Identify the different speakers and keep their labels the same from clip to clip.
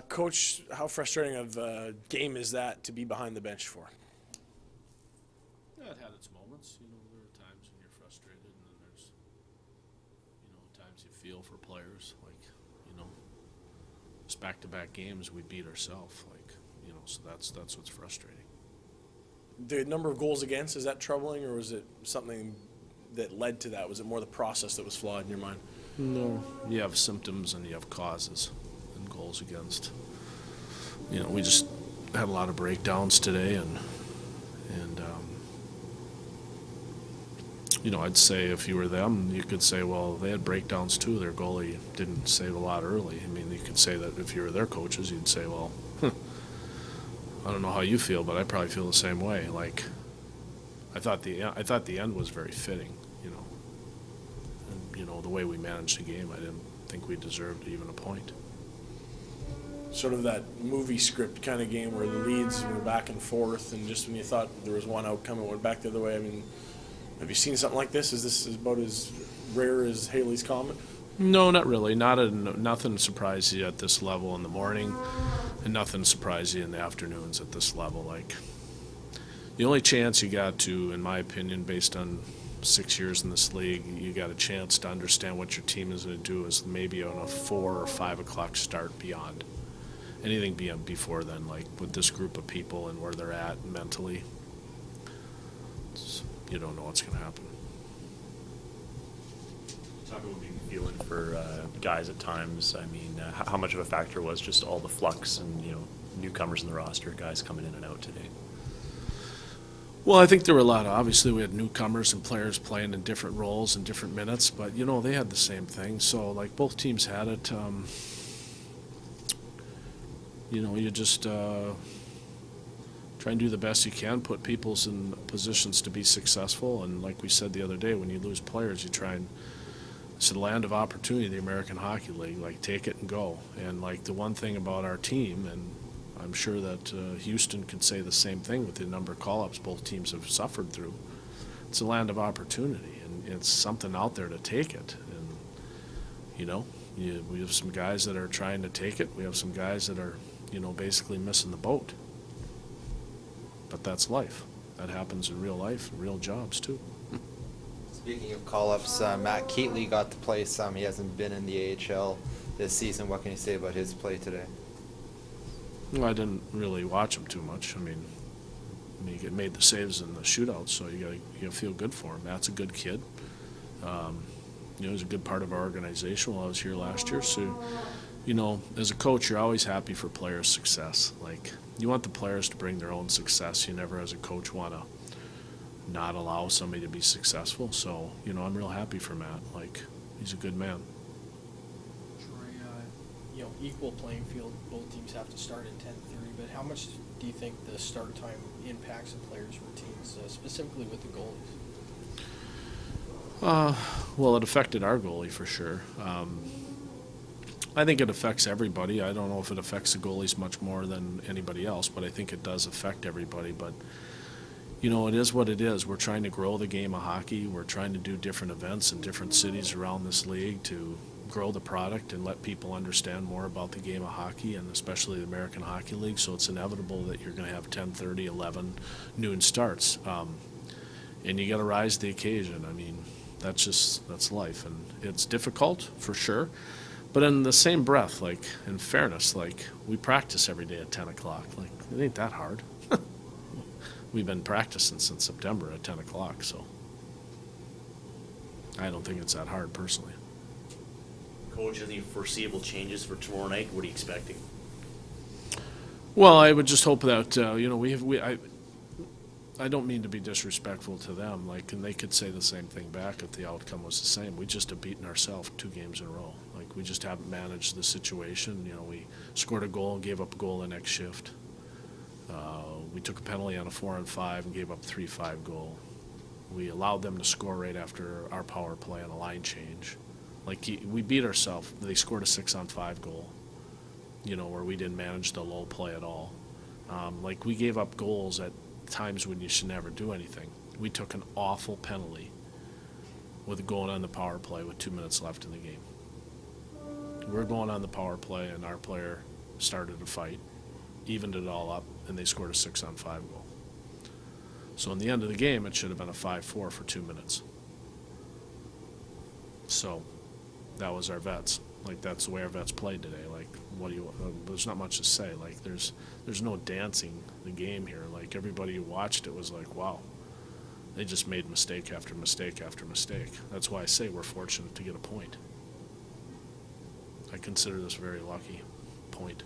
Speaker 1: Coach, how frustrating of a game is that to be behind the bench for?
Speaker 2: Yeah, it had its moments. There are times when you're frustrated, and then there's, times you feel for players. Just back-to-back games, we beat ourselves. So that's what's frustrating.
Speaker 1: The number of goals against, is that troubling, or was it something that led to that? Was it more the process that was flawed in your mind?
Speaker 2: No, you have symptoms and you have causes and goals against. We just had a lot of breakdowns today, and I'd say if you were them, you could say, well, they had breakdowns too. Their goalie didn't save a lot early. I mean, you could say that if you were their coaches, you'd say, well, I don't know how you feel, but I probably feel the same way. I thought the end was very fitting, and the way we managed the game, I didn't think we deserved even a point.
Speaker 1: Sort of that movie script kind of game where the leads were back and forth, and just when you thought there was one outcome, it went back the other way. I mean, have you seen something like this? Is this about as rare as Haley's Comet?
Speaker 2: No, not really. Nothing surprises you at this level in the morning, and nothing surprises you in the afternoons at this level. The only chance you got to, in my opinion, based on 6 years in this league, you got a chance to understand what your team is going to do is maybe on a 4 or 5 o'clock start beyond. Anything beyond before then, like with this group of people and where they're at mentally, you don't know what's going to happen.
Speaker 3: Talk about being feeling for guys at times. I mean, how much of a factor was just all the flux and newcomers in the roster, guys coming in and out today?
Speaker 2: Well, I think there were obviously we had newcomers and players playing in different roles and different minutes, but they had the same thing. So both teams had it. You just try and do the best you can, put people in positions to be successful. And like we said the other day, when you lose players, you try and it's a land of opportunity, the American Hockey League. Take it and go. And the one thing about our team, and I'm sure that Houston can say the same thing with the number of call-ups both teams have suffered through. It's a land of opportunity, and it's something out there to take it. And we have some guys that are trying to take it. We have some guys that are basically missing the boat. But that's life. That happens in real life, in real jobs too.
Speaker 4: Speaking of call-ups, Matt Keatley got to play some. He hasn't been in the AHL this season. What can you say about his play today?
Speaker 2: Well, I didn't really watch him too much. I mean, he made the saves in the shootout, so you gotta feel good for him. Matt's a good kid. He's a good part of our organization while I was here last year. So, as a coach, you're always happy for players' success. You want the players to bring their own success. You never, as a coach, want to not allow somebody to be successful. So, I'm real happy for Matt. He's a good man.
Speaker 5: Troy, equal playing field. Both teams have to start at 10:30. But how much do you think the start time impacts a players' routines, specifically with the goalies?
Speaker 2: Well, it affected our goalie for sure. I think it affects everybody. I don't know if it affects the goalies much more than anybody else, but I think it does affect everybody. But, it is what it is. We're trying to grow the game of hockey. We're trying to do different events in different cities around this league to grow the product and let people understand more about the game of hockey, and especially the American Hockey League. So it's inevitable that you're going to have 10:30, 11 noon starts. And you got to rise to the occasion. I mean, that's life. And it's difficult for sure. But in the same breath, in fairness, we practice every day at 10 o'clock. It ain't that hard. We've been practicing since September at 10 o'clock, so I don't think it's that hard personally.
Speaker 3: Coach, any foreseeable changes for tomorrow night? What are you expecting?
Speaker 2: Well, I would just hope that, I don't mean to be disrespectful to them, and they could say the same thing back if the outcome was the same. We just have beaten ourselves 2 games in a row. We just haven't managed the situation. We scored a goal and gave up a goal the next shift. We took a penalty on a 4-on-5 and gave up 3-5 goal. We allowed them to score right after our power play on a line change. We beat ourselves. They scored a 6-on-5 goal, where we didn't manage the low play at all. We gave up goals at times when you should never do anything. We took an awful penalty with going on the power play with 2 minutes left in the game. We're going on the power play, and our player started a fight, evened it all up, and they scored a 6-on-5 goal. So in the end of the game, it should have been a 5-4 for 2 minutes. So that was our vets. Like, that's the way our vets played today. Like, what do you? There's not much to say. Like, there's no dancing the game here. Like, everybody who watched it was like, wow, they just made mistake after mistake after mistake. That's why I say we're fortunate to get a point. I consider this very lucky point.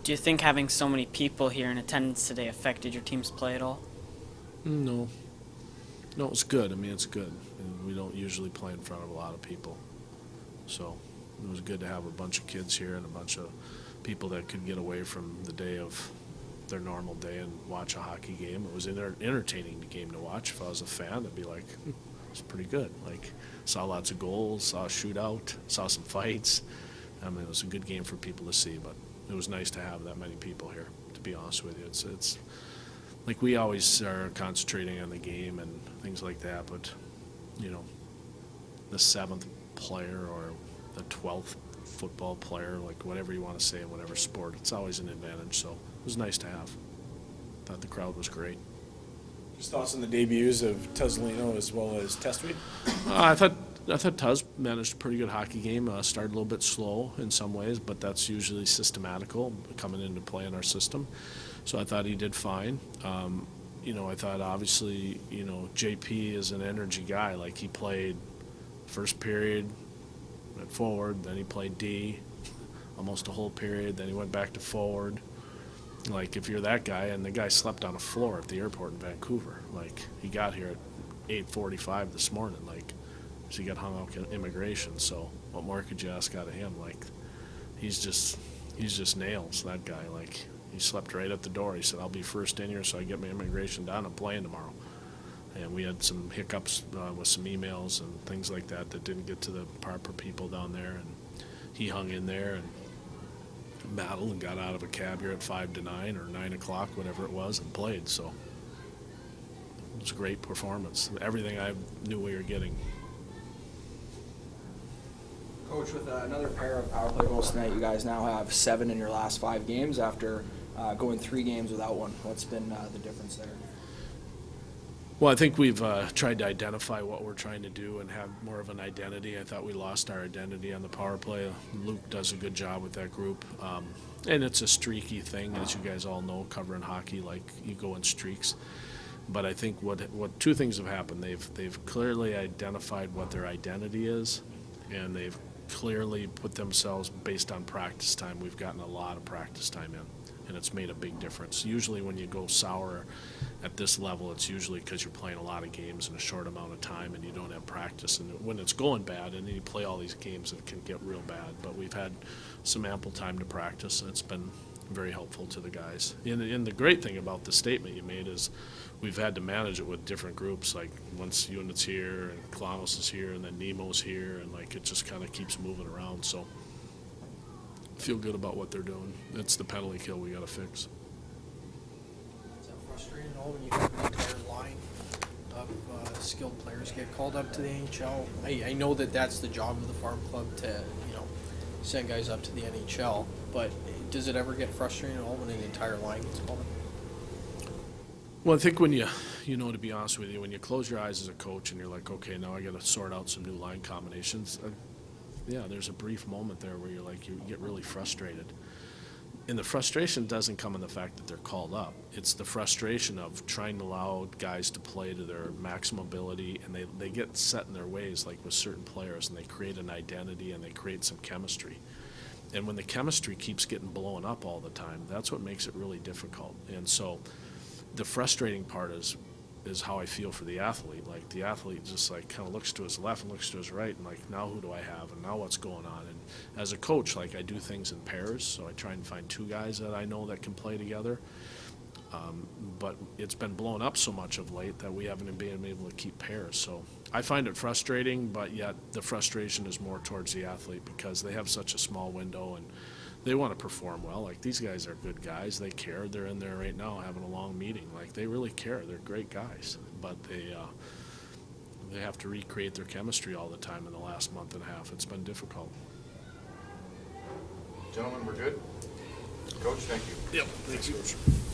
Speaker 6: Do you think having so many people here in attendance today affected your team's play at all?
Speaker 2: No. No, it's good. I mean, it's good. And we don't usually play in front of a lot of people. So it was good to have a bunch of kids here and a bunch of people that could get away from the day of their normal day and watch a hockey game. It was an entertaining game to watch. If I was a fan, I'd be like, it's pretty good. Like, saw lots of goals, saw a shootout, saw some fights. I mean, it was a good game for people to see, but it was nice to have that many people here, to be honest with you. It's like, we always are concentrating on the game and things like that, but, you know, the 7th player or the 12th football player, like whatever you want to say in whatever sport, it's always an advantage, so it was nice to have. Thought the crowd was great.
Speaker 1: Just thoughts on the debuts of Tuzolino as well as Testweed?
Speaker 2: I thought Tuz managed a pretty good hockey game. Started a little bit slow in some ways, but that's usually systematical coming into play in our system. So I thought he did fine. You know, I thought obviously, you know, JP is an energy guy. Like, he played first period at forward, then he played D almost a whole period, then he went back to forward. Like, if you're that guy, and the guy slept on a floor at the airport in Vancouver. Like, he got here at 8:45 this morning. Like, so he got hung out in immigration. So what more could you ask out of him? Like, he's just nails, that guy. Like, he slept right at the door. He said, I'll be first in here so I get my immigration done. I'm playing tomorrow. And we had some hiccups with some emails and things like that didn't get to the proper people down there. And he hung in there and battled and got out of a cab here at 5 to 9 or 9 o'clock, whatever it was, and played. So it was a great performance. Everything I knew we were getting.
Speaker 7: Coach, with another pair of power play goals tonight, you guys now have 7 in your last 5 games after going 3 games without one. What's been the difference there?
Speaker 2: Well, I think we've tried to identify what we're trying to do and have more of an identity. I thought we lost our identity on the power play. Luke does a good job with that group. And it's a streaky thing, as you guys all know, covering hockey, like, you go in streaks. But I think what 2 things have happened. They've clearly identified what their identity is, and they've clearly put themselves based on practice time. We've gotten a lot of practice time in, and it's made a big difference. Usually when you go sour at this level, it's usually because you're playing a lot of games in a short amount of time and you don't have practice. And when it's going bad and then you play all these games, it can get real bad. But we've had some ample time to practice, and it's been very helpful to the guys. And the great thing about the statement you made is we've had to manage it with different groups. Like, once Unit's here and Klaus is here and then Nemo's here, and like, it just kind of keeps moving around. So I feel good about what they're doing. It's the penalty kill we got to fix.
Speaker 5: Is that frustrating at all when you have an entire line of skilled players get called up to the NHL? I know that that's the job of the farm club to, you know, send guys up to the NHL, but does it ever get frustrating at all when an entire line gets called up?
Speaker 2: Well, I think when you know, to be honest with you, when you close your eyes as a coach and you're like, okay, now I got to sort out some new line combinations, yeah, there's a brief moment there where you're like, you get really frustrated. And the frustration doesn't come in the fact that they're called up. It's the frustration of trying to allow guys to play to their maximum ability, and they get set in their ways, like with certain players, and they create an identity and they create some chemistry. And when the chemistry keeps getting blown up all the time, that's what makes it really difficult. And so the frustrating part is how I feel for the athlete. Like, the athlete just like kind of looks to his left and looks to his right and like, now who do I have and now what's going on? And as a coach, like, I do things in pairs, so I try and find 2 guys that I know that can play together. But it's been blown up so much of late that we haven't been able to keep pairs. So I find it frustrating, but yet the frustration is more towards the athlete because they have such a small window and they want to perform well. Like, these guys are good guys. They care. They're in there right now having a long meeting. Like, they really care. They're great guys. But they have to recreate their chemistry all the time in the last month and a half. It's been difficult.
Speaker 8: Gentlemen, we're good? Coach, thank you.
Speaker 1: Yep, thanks, Coach.